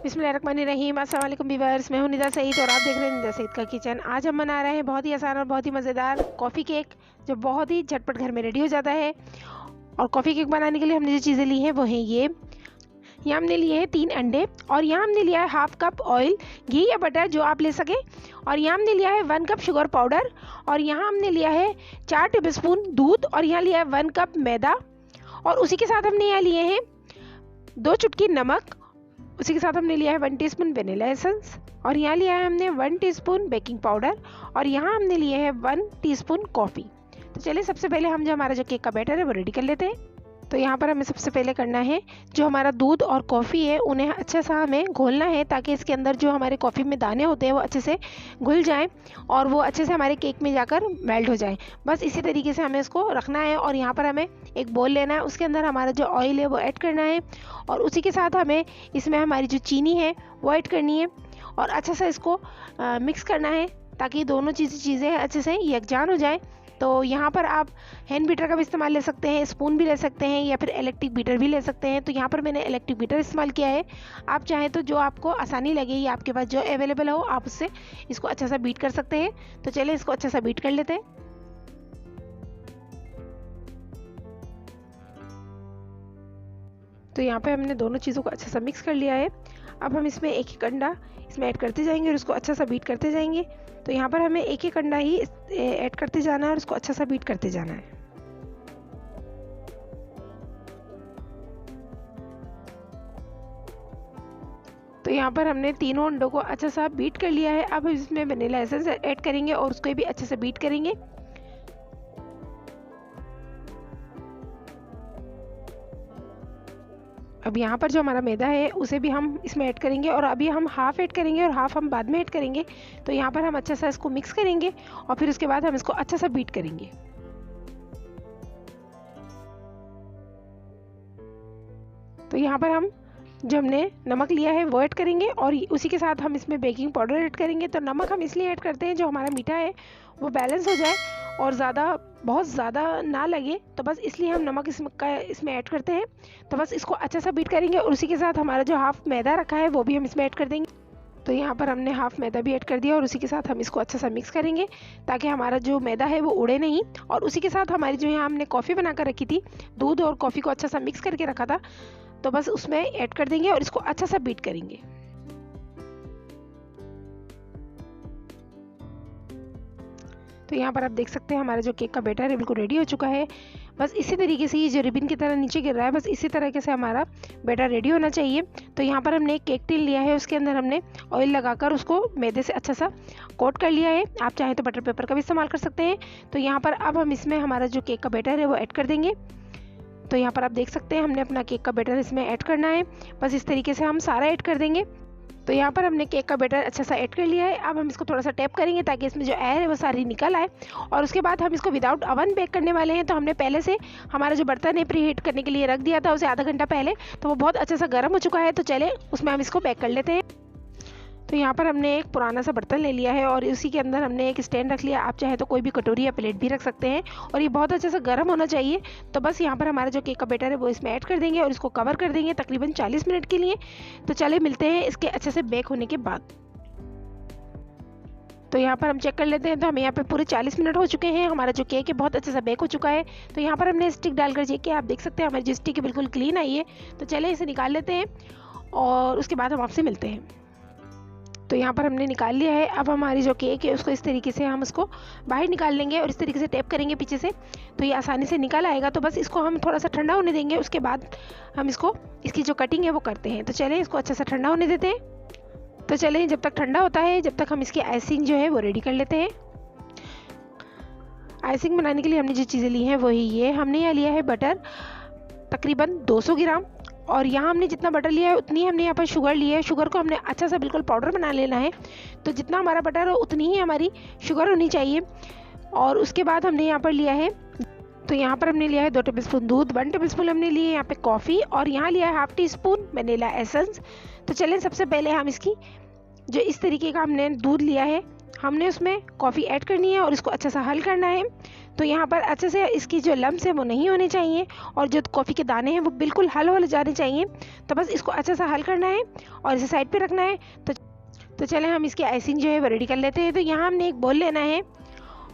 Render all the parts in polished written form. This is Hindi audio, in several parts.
बिस्मिल्लाहिर्रहमानिर्रहीम। अस्सलाम वालेकुम व्यूअर्स, मैं हूं निदा सईद और आप देख रहे हैं निदा सईद का किचन। आज हम बना रहे हैं बहुत ही आसान और बहुत ही मज़ेदार कॉफ़ी केक, जो बहुत ही झटपट घर में रेडी हो जाता है। और कॉफ़ी केक बनाने के लिए हमने जो चीज़ें ली हैं वो हैं ये। यहाँ हमने लिए हैं 3 अंडे, और यहाँ हमने लिया है हाफ कप ऑयल, घी या बटर जो आप ले सकें। और यहाँ हमने लिया है 1 कप शुगर पाउडर, और यहाँ हमने लिया है 4 टेबलस्पून दूध, और यहाँ लिया है 1 कप मैदा। और उसी के साथ हमने यहाँ लिए हैं 2 चुटकी नमक। उसी के साथ हमने लिया है 1 टीस्पून वेनिला एसेंस, और यहाँ लिया है हमने 1 टीस्पून बेकिंग पाउडर, और यहाँ हमने लिए है 1 टीस्पून कॉफ़ी। तो चलिए सबसे पहले हम जो हमारा जो केक का बैटर है वो रेडी कर लेते हैं। तो यहाँ पर हमें सबसे पहले करना है, जो हमारा दूध और कॉफ़ी है उन्हें अच्छा सा हमें घोलना है, ताकि इसके अंदर जो हमारे कॉफ़ी में दाने होते हैं वो अच्छे से घुल जाएं और वो अच्छे से हमारे केक में जाकर मेल्ट हो जाएं। बस इसी तरीके से हमें इसको रखना है। और यहाँ पर हमें एक बोल लेना है, उसके अंदर हमारा जो ऑयल है वो ऐड करना है, और उसी के साथ हमें इसमें हमारी जो चीनी है वो ऐड करनी है, और अच्छा सा इसको मिक्स करना है ताकि दोनों चीज़ें अच्छे से यकजान हो जाए। तो यहाँ पर आप हैंड बीटर का भी इस्तेमाल ले सकते हैं, स्पून भी ले सकते हैं, या फिर इलेक्ट्रिक बीटर भी ले सकते हैं। तो यहाँ पर मैंने इलेक्ट्रिक बीटर इस्तेमाल किया है। आप चाहें तो जो आपको आसानी लगे या आपके पास जो अवेलेबल हो आप उससे इसको अच्छा सा बीट कर सकते हैं। तो चलिए इसको अच्छा सा बीट कर लेते हैं। तो यहाँ पे हमने दोनों चीज़ों को अच्छा सा मिक्स कर लिया है। अब हम इसमें एक एक अंडा इसमें ऐड करते जाएंगे और इसको अच्छा सा बीट करते जाएंगे। तो यहाँ पर हमें एक एक अंडा ही ऐड करते जाना है और इसको अच्छा सा बीट करते जाना है। तो यहाँ पर हमने तीनों अंडों को अच्छा सा बीट कर लिया है। अब इसमें वनीला एसेंस ऐड करेंगे और उसको भी अच्छे से बीट करेंगे। अब यहाँ पर जो हमारा मैदा है उसे भी हम इसमें ऐड करेंगे, और अभी हम हाफ़ ऐड करेंगे और हाफ़ हम बाद में ऐड करेंगे। तो यहाँ पर हम अच्छा सा इसको मिक्स करेंगे और फिर उसके बाद हम इसको अच्छा सा बीट करेंगे। तो यहाँ पर हम जो हमने नमक लिया है वो ऐड करेंगे, और उसी के साथ हम इसमें बेकिंग पाउडर ऐड करेंगे। तो नमक हम इसलिए ऐड करते हैं जो हमारा मीठा है वो बैलेंस हो जाए और बहुत ज़्यादा ना लगे, तो बस इसलिए हम नमक इसमें ऐड करते हैं। तो बस इसको अच्छा सा बीट करेंगे, और उसी के साथ हमारा जो हाफ़ मैदा रखा है वो भी हम इसमें ऐड कर देंगे। तो यहाँ पर हमने हाफ़ मैदा भी ऐड कर दिया, और उसी के साथ हम इसको अच्छा सा मिक्स करेंगे ताकि हमारा जो मैदा है वो उड़े नहीं। और उसी के साथ हमारी जो यहाँ हमने कॉफ़ी बना कर रखी थी, दूध और कॉफ़ी को अच्छा सा मिक्स करके रखा था, तो बस उसमें ऐड कर देंगे और इसको अच्छा सा बीट करेंगे। तो यहाँ पर आप देख सकते हैं हमारा जो केक का बैटर है बिल्कुल रेडी हो चुका है। बस इसी तरीके से ये जो रिबन की तरह नीचे गिर रहा है, बस इसी तरीके से हमारा बैटर रेडी होना चाहिए। तो यहाँ पर हमने एक केक टिन लिया है, उसके अंदर हमने ऑयल लगाकर उसको मैदे से अच्छा सा कोट कर लिया है। आप चाहें तो बटर पेपर का भी इस्तेमाल कर सकते हैं। तो यहाँ पर अब हम इसमें हमारा जो केक का बैटर है वो ऐड कर देंगे। तो यहाँ पर आप देख सकते हैं हमने अपना केक का बैटर इसमें ऐड करना है। बस इस तरीके से हम सारा ऐड कर देंगे। तो यहाँ पर हमने केक का बैटर अच्छा सा ऐड कर लिया है। अब हम इसको थोड़ा सा टैप करेंगे ताकि इसमें जो एयर है वो सारी निकल आए, और उसके बाद हम इसको विदाउट ओवन बेक करने वाले हैं। तो हमने पहले से हमारा जो बर्तन है प्री हीट करने के लिए रख दिया था उसे आधा घंटा पहले, तो वो बहुत अच्छा सा गर्म हो चुका है। तो चले उसमें हम इसको बेक कर लेते हैं। तो यहाँ पर हमने एक पुराना सा बर्तन ले लिया है और उसी के अंदर हमने एक स्टैंड रख लिया। आप चाहे तो कोई भी कटोरी या प्लेट भी रख सकते हैं, और ये बहुत अच्छे से गर्म होना चाहिए। तो बस यहाँ पर हमारा जो केक का बैटर है वो इसमें ऐड कर देंगे और इसको कवर कर देंगे तकरीबन 40 मिनट के लिए। तो चले मिलते हैं इसके अच्छे से बेक होने के बाद। तो यहाँ पर हम चेक कर लेते हैं, तो हमें यहाँ पे पूरे 40 मिनट हो चुके हैं। हमारा जो केक है बहुत अच्छे से बेक हो चुका है। तो यहाँ पर हमने स्टिक डालकर चेक किया, आप देख सकते हैं हमारी जो स्टिक है बिल्कुल क्लीन आई है। तो चले इसे निकाल लेते हैं और उसके बाद हम आपसे मिलते हैं। तो यहाँ पर हमने निकाल लिया है। अब हमारी जो केक है उसको इस तरीके से हम उसको बाहर निकाल लेंगे और इस तरीके से टेप करेंगे पीछे से, तो ये आसानी से निकल आएगा। तो बस इसको हम थोड़ा सा ठंडा होने देंगे, उसके बाद हम इसकी जो कटिंग है वो करते हैं। तो चलें इसको अच्छा सा ठंडा होने देते हैं। तो चलें जब तक ठंडा होता है, जब तक हम इसकी आइसिंग जो है वो रेडी कर लेते हैं। आइसिंग बनाने के लिए हमने जो चीज़ें ली हैं वही ये, हमने यहाँ लिया है बटर तकरीबन 200 ग्राम, और यहाँ हमने जितना बटर लिया है उतनी हमने यहाँ पर शुगर ली है। शुगर को हमने अच्छा सा बिल्कुल पाउडर बना लेना है। तो जितना हमारा बटर हो उतनी ही हमारी शुगर होनी चाहिए। और उसके बाद हमने यहाँ पर लिया है, तो यहाँ पर हमने लिया है 2 टेबलस्पून दूध, 1 टेबलस्पून हमने लिए यहाँ पे कॉफ़ी, और यहाँ लिया है half tea spoon vanilla essence. तो चलें सबसे पहले हम इसकी जो इस तरीके का हमने दूध लिया है, हमने उसमें कॉफ़ी ऐड करनी है और इसको अच्छा सा हल करना है। तो यहाँ पर अच्छे से इसकी जो लम्स है वो नहीं होने चाहिए और जो कॉफ़ी के दाने हैं वो बिल्कुल हल हो जाने चाहिए। तो बस इसको अच्छा सा हल करना है और इसे साइड पे रखना है। तो चलें हम इसकी आइसिंग जो है वो रेडी कर लेते हैं। तो यहाँ हमने एक बोल लेना है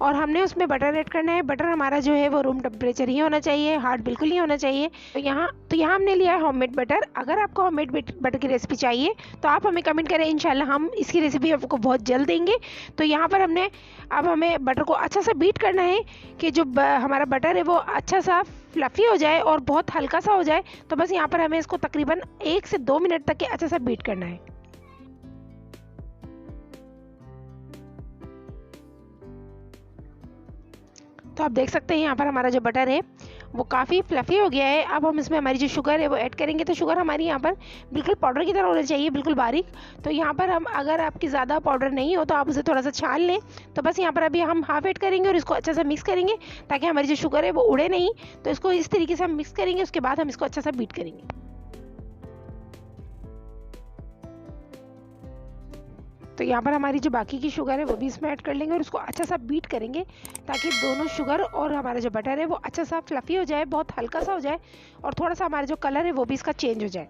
और हमने उसमें बटर ऐड करना है। बटर हमारा जो है वो रूम टेम्परेचर ही होना चाहिए, हार्ड बिल्कुल नहीं होना चाहिए। तो यहाँ हमने लिया है होममेड बटर। अगर आपको होममेड बटर की रेसिपी चाहिए तो आप हमें कमेंट करें, इंशाल्लाह हम इसकी रेसिपी आपको बहुत जल्द देंगे। तो यहाँ पर अब हमें बटर को अच्छा सा बीट करना है कि जो हमारा बटर है वो अच्छा सा फ्लफ़ी हो जाए और बहुत हल्का सा हो जाए। तो बस यहाँ पर हमें इसको तकरीबन 1 से 2 मिनट तक के अच्छा सा बीट करना है। तो आप देख सकते हैं यहाँ पर हमारा जो बटर है वो काफ़ी फ्लफ़ी हो गया है। अब हम इसमें हमारी जो शुगर है वो ऐड करेंगे। तो शुगर हमारी यहाँ पर बिल्कुल पाउडर की तरह होना चाहिए, बिल्कुल बारीक। तो यहाँ पर हम अगर आपकी ज़्यादा पाउडर नहीं हो तो आप उसे थोड़ा सा छान लें। तो बस यहाँ पर अभी हम हाफ ऐड करेंगे और इसको अच्छा सा मिक्स करेंगे ताकि हमारी जो शुगर है वो उड़े नहीं। तो इसको इस तरीके से हम मिक्स करेंगे, उसके बाद हम इसको अच्छा सा बीट करेंगे। तो यहाँ पर हमारी जो बाकी की शुगर है वो भी इसमें ऐड कर लेंगे और उसको अच्छा सा बीट करेंगे ताकि दोनों शुगर और हमारा जो बटर है वो अच्छा सा फ्लफ़ी हो जाए, बहुत हल्का सा हो जाए और थोड़ा सा हमारा जो कलर है वो भी इसका चेंज हो जाए।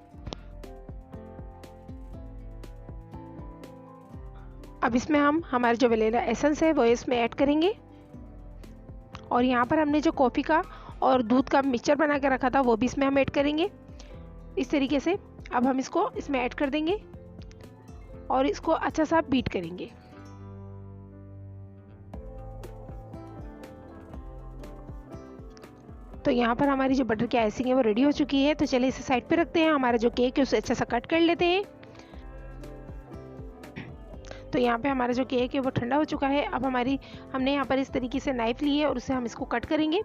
अब इसमें हम हमारा जो वनीला एसेंस है वो इसमें ऐड करेंगे और यहाँ पर हमने जो कॉफ़ी का और दूध का मिक्सचर बना के रखा था वो भी इसमें हम ऐड करेंगे इस तरीके से। अब हम इसको इसमें ऐड कर देंगे और इसको अच्छा सा बीट करेंगे। तो यहाँ पर हमारी जो बटर की आइसिंग है वो रेडी हो चुकी है। तो चलिए इसे साइड पे रखते हैं। हमारा जो केक है उसे अच्छा सा कट कर लेते हैं। तो यहाँ पे हमारा जो केक है वो ठंडा हो चुका है। अब हमने यहाँ पर इस तरीके से नाइफ ली है और उससे हम इसको कट करेंगे।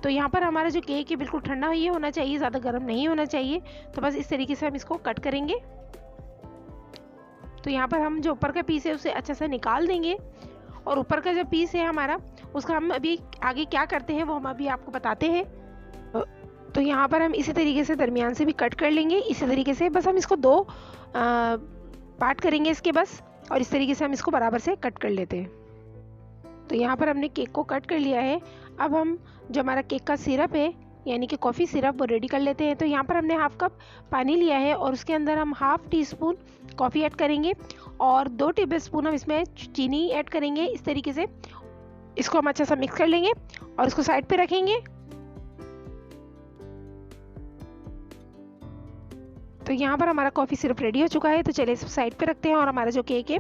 तो यहाँ पर हमारा जो केक है बिल्कुल ठंडा ही होना चाहिए, ज़्यादा गर्म नहीं होना चाहिए। तो बस इस तरीके से हम इसको कट करेंगे। तो यहाँ पर हम जो ऊपर का पीस है उसे अच्छा सा निकाल देंगे और ऊपर का जो पीस है हमारा उसका हम अभी आगे क्या करते हैं वो हम अभी आपको बताते हैं। तो यहाँ पर हम इसी तरीके से दरमियान से भी कट कर लेंगे। इसी तरीके से बस हम इसको 2 पार्ट करेंगे इसके बस, और इस तरीके से हम इसको बराबर से कट कर लेते हैं। तो यहाँ पर हमने केक को कट कर लिया है। अब हम जो हमारा केक का सिरप है यानी कि कॉफ़ी सिरप वो रेडी कर लेते हैं। तो यहाँ पर हमने हाफ कप पानी लिया है और उसके अंदर हम half tea spoon coffee add करेंगे और 2 टेबलस्पून हम इसमें चीनी ऐड करेंगे। इस तरीके से इसको हम अच्छा सा मिक्स कर लेंगे और इसको साइड पे रखेंगे। तो यहाँ पर हमारा कॉफ़ी सिरप रेडी हो चुका है। तो चलिए इस साइड पे रखते हैं और हमारा जो केक है,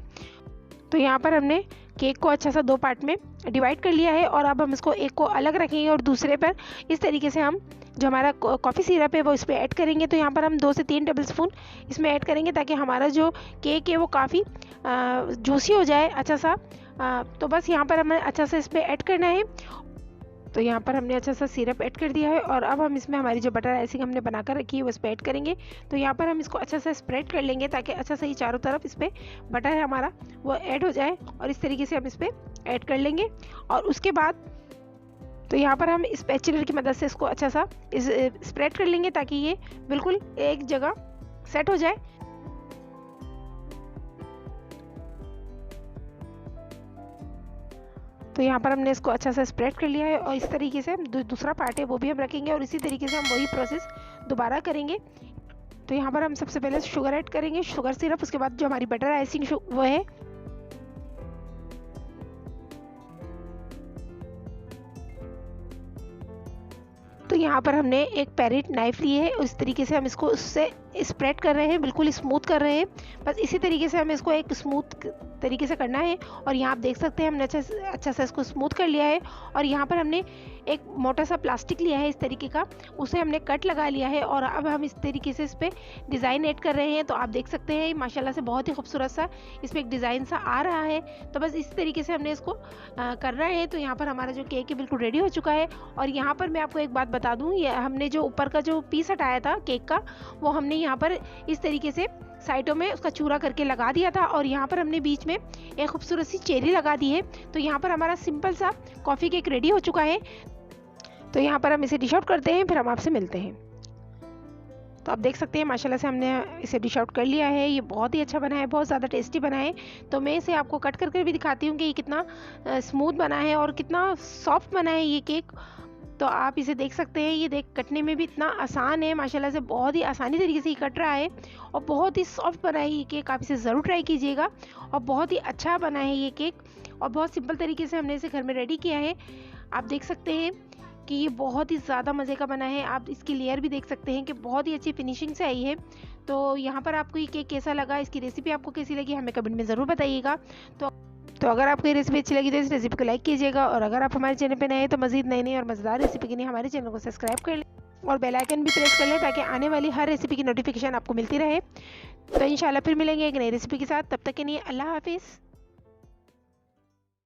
तो यहाँ पर हमने केक को अच्छा सा 2 पार्ट में डिवाइड कर लिया है और अब हम इसको एक को अलग रखेंगे और दूसरे पर इस तरीके से हम जो हमारा कॉफ़ी सिरप है वो इस पर ऐड करेंगे। तो यहाँ पर हम 2 से 3 टेबलस्पून इसमें ऐड करेंगे ताकि हमारा जो केक है वो काफ़ी जूसी हो जाए अच्छा सा। तो बस यहाँ पर हमें अच्छा सा इस पर ऐड करना है। तो यहाँ पर हमने अच्छा सा सिरप ऐड कर दिया है और अब हम इसमें हमारी जो बटर आइसिंग हमने बनाकर रखी है वो इस पर ऐड करेंगे। तो यहाँ पर हम इसको अच्छा सा स्प्रेड कर लेंगे ताकि अच्छा सा ही चारों तरफ इस पर बटर हमारा वो ऐड हो जाए और इस तरीके से हम इस पर ऐड कर लेंगे। और उसके बाद तो यहाँ पर हम स्पैचुलर की मदद से इसको अच्छा सा स्प्रेड कर लेंगे ताकि ये बिल्कुल एक जगह सेट हो जाए। तो यहाँ पर हमने इसको अच्छा सा स्प्रेड कर लिया है और इस तरीके से दूसरा पार्ट है वो भी हम रखेंगे और इसी तरीके से हम वही प्रोसेस दोबारा करेंगे। तो यहाँ पर हम सबसे पहले शुगर ऐड करेंगे, शुगर सिरप, उसके बाद जो हमारी बटर आइसिंग वो है यहाँ पर हमने एक पैरेट नाइफ ली है, उस तरीके से हम इसको उससे स्प्रेड कर रहे हैं, बिल्कुल स्मूथ कर रहे हैं। बस इसी तरीके से हमें इसको एक स्मूथ तरीके से करना है। और यहाँ आप देख सकते हैं हमने अच्छा सा इसको स्मूथ कर लिया है। और यहाँ पर हमने एक मोटा सा प्लास्टिक लिया है इस तरीके का, उसे हमने कट लगा लिया है और अब हम इस तरीके से इस पर डिज़ाइन ऐड कर रहे हैं। तो आप देख सकते हैं माशाल्लाह से बहुत ही खूबसूरत सा इस पर एक डिज़ाइन सा आ रहा है। तो बस इस तरीके से हमने इसको करना है। तो यहाँ पर हमारा जो केक है बिल्कुल रेडी हो चुका है। और यहाँ पर मैं आपको एक बात बता दूँ, ये हमने जो ऊपर का जो पीस हटाया था केक का, वो हमने यहाँ पर इस तरीके से साइडों में उसका चूरा करके लगा दिया था। और यहाँ पर हमने बीच में एक खूबसूरत सी चेरी लगा दी है। तो यहाँ पर हमारा सिंपल सा कॉफ़ी केक रेडी हो चुका है। तो यहाँ पर हम इसे डिश आउट करते हैं, फिर हम आपसे मिलते हैं। तो आप देख सकते हैं माशाल्लाह से हमने इसे डिश आउट कर लिया है। ये बहुत ही अच्छा बना है, बहुत ज़्यादा टेस्टी बना है। तो मैं इसे आपको कट करके भी दिखाती हूँ कि ये कितना स्मूथ बना है और कितना सॉफ्ट बना है ये केक। तो आप इसे देख सकते हैं, ये कटने में भी इतना आसान है, माशाल्लाह से बहुत ही आसानी तरीके से ये कट रहा है और बहुत ही सॉफ्ट बना है ये केक। आप इसे ज़रूर ट्राई कीजिएगा और बहुत ही अच्छा बना है ये केक और बहुत सिंपल तरीके से हमने इसे घर में रेडी किया है। आप देख सकते हैं कि ये बहुत ही ज़्यादा मज़े का बना है। आप इसकी लेयर भी देख सकते हैं कि बहुत ही अच्छी फिनिशिंग से आई है। तो यहाँ पर आपको ये केक कैसा लगा, इसकी रेसिपी आपको कैसी लगी, हमें कमेंट में ज़रूर बताइएगा। तो अगर आपको ये रेसिपी अच्छी लगी तो इस रेसिपी को लाइक कीजिएगा और अगर आप हमारे चैनल पर नए हैं तो मज़ीद नई और मज़ेदार रेसिपी के लिए हमारे चैनल को सब्सक्राइब कर लें और बेल आइकन भी प्रेस कर लें ताकि आने वाली हर रेसिपी की नोटिफिकेशन आपको मिलती रहे। तो इंशाल्लाह फिर मिलेंगे एक नई रेसिपी के साथ, तब तक के लिए अल्लाह हाफिज़।